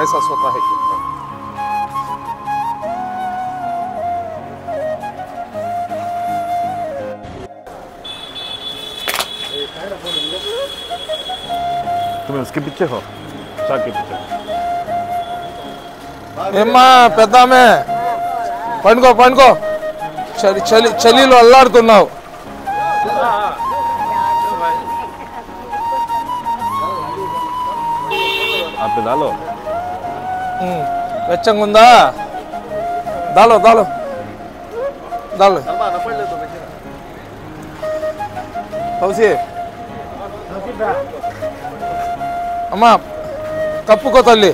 ऐसा सोता है कि तुम्हें उसके पीछे हो, चाक के पीछे। ఏమ్మా పెద్దామే పండుకో పండుకో చలిలో అల్లాడుతున్నావు आप डालो వెచ్చంగా ఉందా దాలో దాలో దాలో కౌసి అమ్మా కప్పుకో తల్లి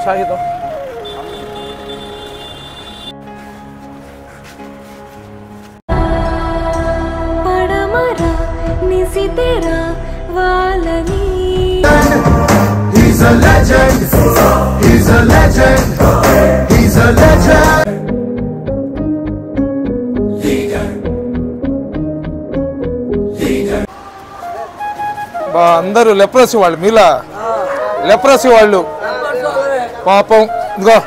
షాహిదో పడమరా నిసితెరా వాలని He's a legend. He's a legend. He's a legend. Leader. Leader. బా అందరూ లెప్రసీ వాళ్ళు మీలా లెప్రసీ వాళ్ళు పాపం ఇదిగో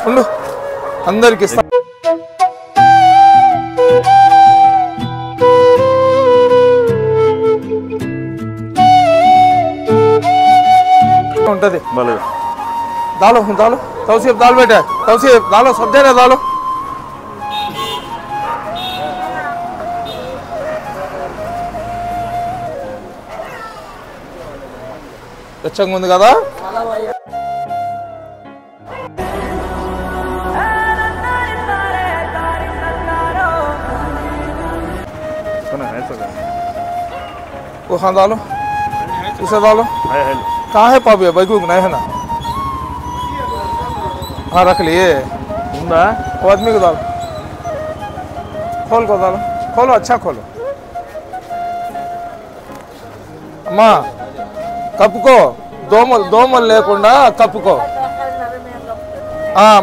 ఉండు అందరికి ఇస్తా ఉంటది दालो दालो तौसीफ दाल बेटा तौसीफ दालो सब दे रहे दालो వెచ్చంగా ఉంది కదా वो हाँ डालो उसे डालो कहाँ है पापी बैगू नहीं है ना हाँ रख लिए वो आदमी को डालो खोल को डालो खोलो अच्छा खोलो अम्मा కప్పుకో దోమలు లేకుండా కప్పుకో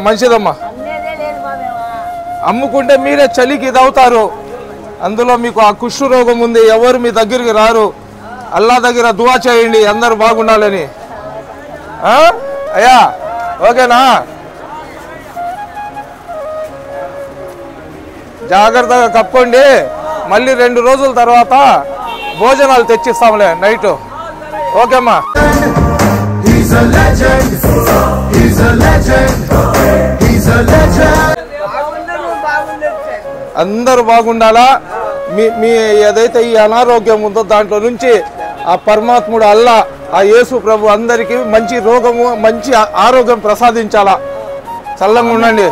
మంచిదమ్మా అమ్ముకుంటే మీరే చలికి ఇది అవుతారు అందులో మీకు ఆ కుష్టు రోగం ఉంది ఎవరు మీ దగ్గరికి రారు అల్లా దగ్గర దువా చేయండి అందరూ బాగుండాలని అయ్యా ఓకేనా జాగ్రత్తగా కప్పుకోండి మళ్ళీ 2 రోజుల తర్వాత భోజనాలు తెచ్చిస్తాంలే night ఓకేమ్మా He's a legend. He's a legend. He's a legend. అందరూ బాగుండాలా మీ ఏదైతే ఈ అనారోగ్యం ఉందో దాంట్లో నుంచి ఆ పరమాత్ముడు అల్లా ఆ యేసు ప్రభు అందరికీ మంచి రోగము మంచి ఆరోగ్యం ప్రసాదించాలా చల్లంగా ఉండండి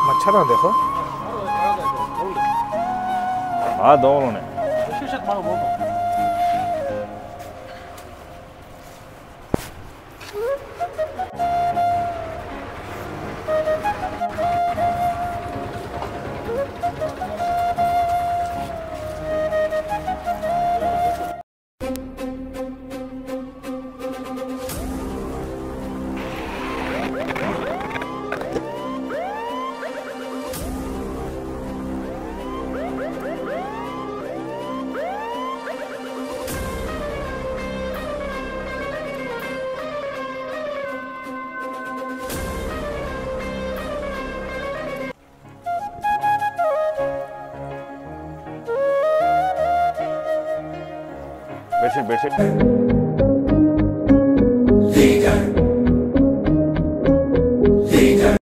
मच्छर देखो हाँ दोनों ने बेडशीट Leader. Leader.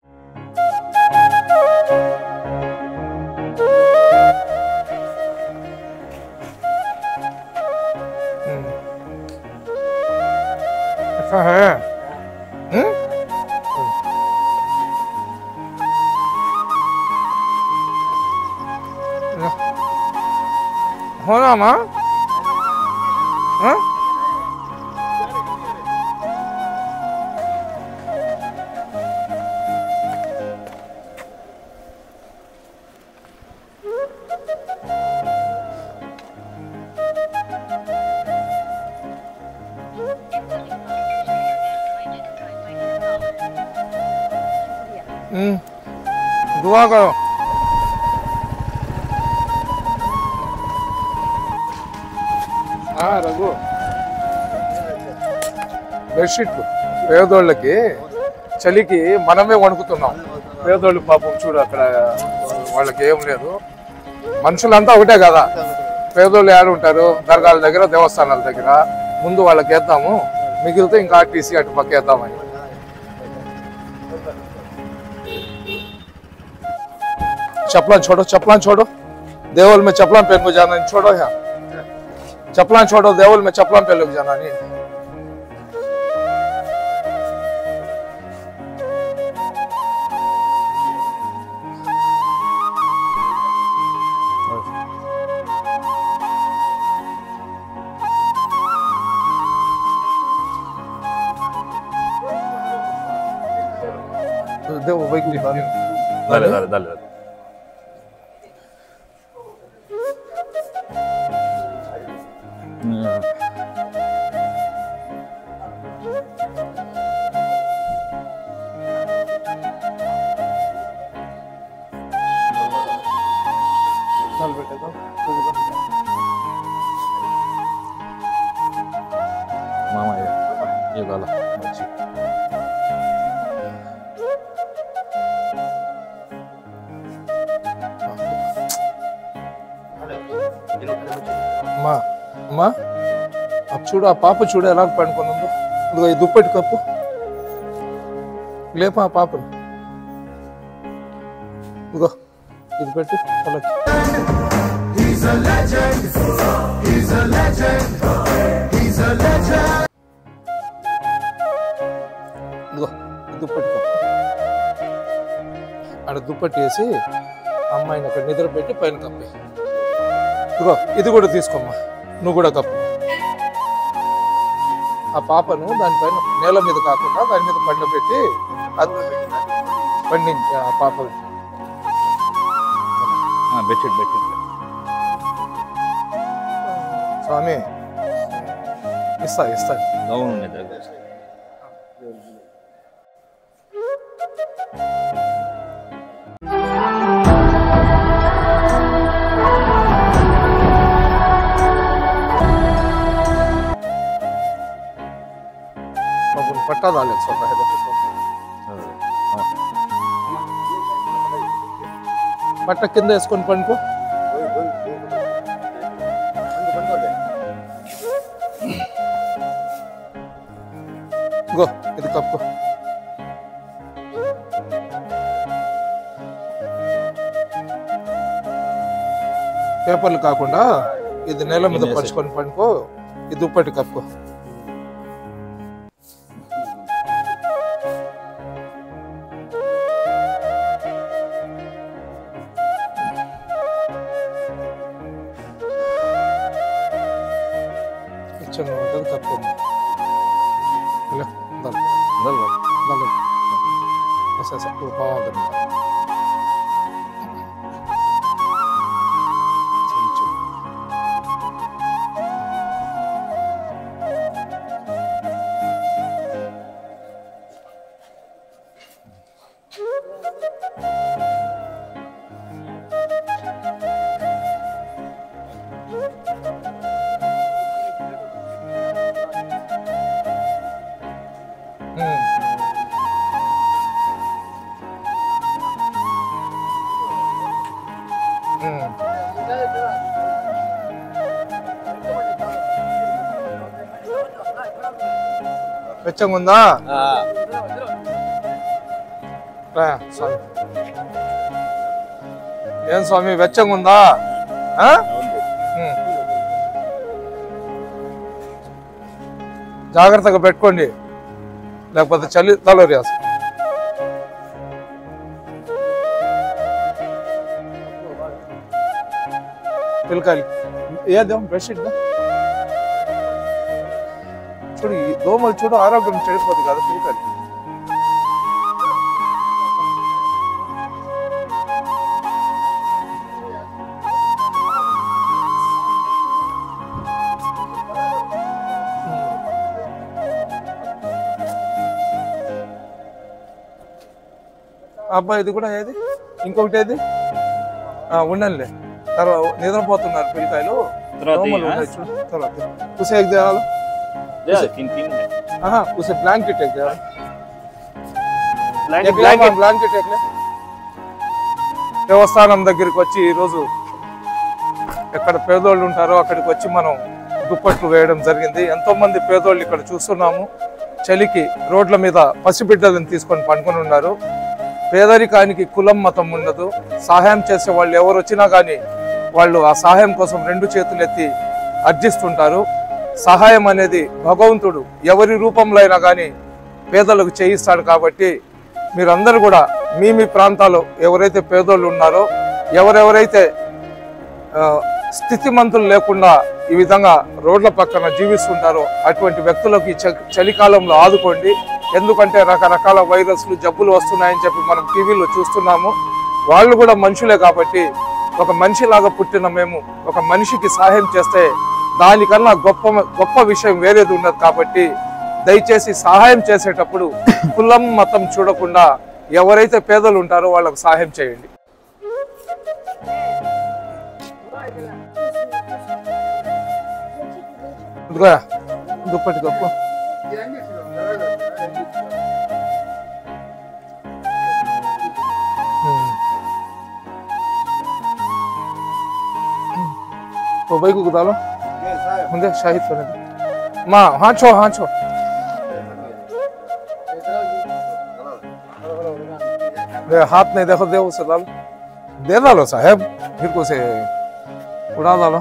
ऐसा है हो ना माँ दुआ करो రఘు బెడ్షీట్లు పేదోళ్ళకి చలికి మనమే వణుకుతున్నాం. పేదోళ్ళు పాపం చూడు అక్కడ వాళ్ళకి ఏం లేదు. మనుషులంతా ఒకటే కదా, పేదోళ్ళు ఎవరు ఉంటారు దర్గాల దగ్గర దేవస్థానాల దగ్గర. ముందు వాళ్ళకి వేద్దాము, మిగిలితే ఇంకా ఆర్టీసీ అటు పక్క వేద్దామని. चप्पलान छोड़ो देवल में चप्पलान पहन को जाना नहीं, छोड़ो यहाँ चप्पलान छोड़ो, देवल में चप्पलान पहन को जाना नहीं। देव भाई की डाले डाले डाले मामा ये वाला अच्छी అమ్మా అమ్మా అప్పుడు చూడు, ఆ పాప చూడు ఎలా పండుకునుందో. ఇదిగో ఈ దుప్పటి కప్పు, లేపా ఆ పాపను. ఇదిగో ఇది పెట్టు వాళ్ళకి. He's a legend. He's a legend. He's a legend. ఇదిగో ఈ దుప్పటి కప్పు. ఆడ దుప్పటి వేసి అమ్మాయిని అక్కడ నిద్ర పెట్టి పైన కప్పి. ఇదిగో ఇది కూడా తీసుకోమ్మా, నువ్వు కూడా కప్పు. ఆ పాపను దానిపైన నేల మీద కాకుండా దాని మీద పండ పెట్టి పండించి ఆ పాప. बेडशीट बेडशीट స్వామి ఇస్తా गाउन में जाएगा పట్టా రాలేదు స్వతः పట్ట కింద వేసుకొని పండుకో. గో ఇది కప్పు. పేపర్లు కాకుండా ఇది నేల మీద పరుచుకొని పండుకో. ఇది దుప్పటి కప్పు. ఉంటుంది కప్పు. బాగుంటుంది. వెచ్చంగా ఉందా స్వామి? ఏం స్వామి వెచ్చంగా ఉందా? జాగ్రత్తగా పెట్టుకోండి, లేకపోతే చలి తలరి అసలు. పిల్లకాయలు ఏదేమో బెడ్షీట్ చూడు, ఈ దోమలు చూడు, ఆరోగ్యం చెడిపోతుంది కదా పిల్లకాయలు. అబ్బాయి ఇది కూడా ఏది, ఇంకొకటి ఏది ఉండండిలే. తర్వాత నిద్రపోతున్నారు పిల్లకాయలు. दोमल ఉన్నాయి చూడు తర్వాత उसे एक दे डालो तीन है हां उसे ब्लैंकेट एक दे डालो ब्लैंकेट ब्लैंकेट एक ले దేవస్థానం దగ్గరికి వచ్చి ఈ రోజు ఎక్కడ పేదోళ్ళు ఉంటారో అక్కడికి వచ్చి మనం దుప్పట్లు వేయడం జరిగింది. ఎంతో మంది పేదోళ్ళు ఇక్కడ చూస్తున్నాము. చలికి రోడ్ల మీద పసిబిడ్డలను తీసుకొని పండుకొని ఉన్నారు. పేదరికానికి కులం మతం ఉండదు. సహాయం చేసే వాళ్ళు ఎవరు వచ్చినా కానీ వాళ్ళు ఆ సహాయం కోసం రెండు చేతులు ఎత్తి అర్జిస్తుంటారు. సహాయం అనేది భగవంతుడు ఎవరి రూపంలో అయినా కానీ పేదలకు చేయిస్తాడు. కాబట్టి మీరందరూ కూడా మీ మీ ప్రాంతాల్లో ఎవరైతే పేదోళ్ళు ఉన్నారో ఎవరెవరైతే స్థితిమంతులు లేకుండా ఈ విధంగా రోడ్ల పక్కన జీవిస్తుంటారో అటువంటి వ్యక్తులకు ఈ చలికాలంలో ఆదుకోండి. ఎందుకంటే రకరకాల వైరస్లు జబ్బులు వస్తున్నాయని చెప్పి మనం టీవీలో చూస్తున్నాము. వాళ్ళు కూడా మనుషులే కాబట్టి ఒక మనిషిలాగా పుట్టిన మేము ఒక మనిషికి సహాయం చేస్తే దానికన్నా గొప్ప విషయం వేరేది ఉండదు. కాబట్టి దయచేసి సహాయం చేసేటప్పుడు కులం మతం చూడకుండా ఎవరైతే పేదలు ఉంటారో వాళ్ళకు సహాయం చేయండి. దుప్పటి కప్పు तो भाई को डालो मुझे शाहिद करने माँ हाँ छो हाथ नहीं देखो दे उसे डालो दे डालो साहब फिर को से उड़ा डालो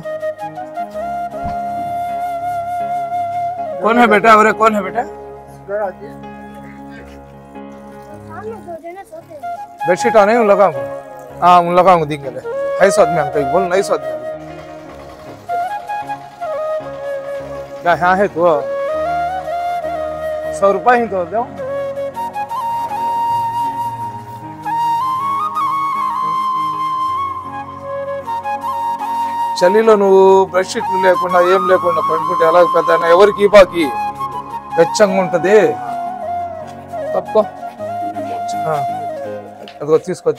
कौन है बेटा अरे कौन है बेटा बेडशीट आने उन लगाऊंगा हाँ उन लगाऊंगा दिखेंगे है सौ आदमी हमको बोल नहीं सौ आदमी क्या यहाँ है तो 100 रुपये ही तो दो చలిలో నువ్వు బెడ్షీట్లు లేకుండా ఏం లేకుండా పడుకుంటే ఎలా పెద్ద ఎవరికి బాకి వెచ్చంగా ఉంటది. తప్పుకో అదిగో తీసుకో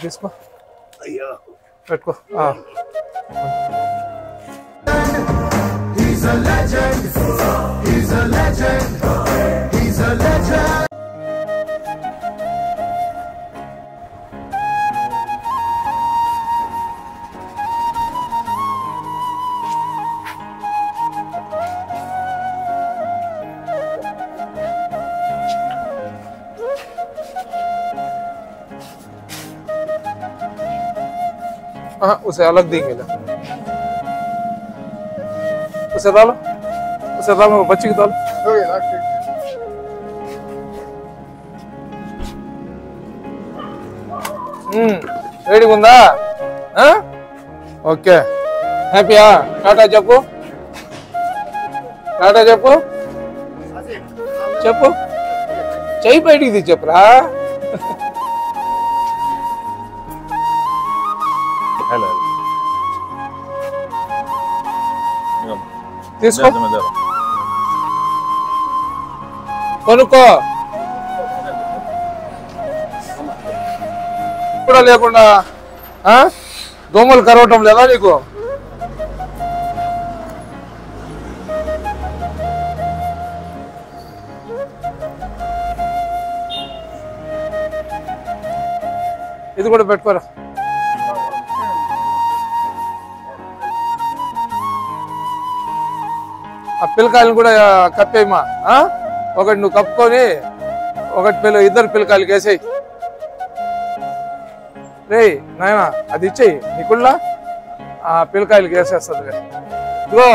పెట్టుకో He's a legend. He's a legend. He's a legend. हाँ उसे अलग देंगे ना उसे डालो बच्ची की डालो रेडी ఉందా ఓకే హ్యాపీయా టాటా చెప్పు చెయ్యి బయటికి తీ చెప్పురా हेलो తీసుకో కొనుక్కో కూడా లేకుండా దోమలు కరవటం లేదా నీకు ఇది కూడా పెట్టుకోరా ఆ పిల్లకాయలను కూడా కప్పేయమా ఒకటి నువ్వు కప్పుకొని ఒకటి ఇద్దరు పిల్లకాయలకి వేసేయి రే నాయనా అది ఇచ్చేయి నీకుళ్ళ ఆ పిల్లకాయలకి వేసేస్తుంది ఇదిగో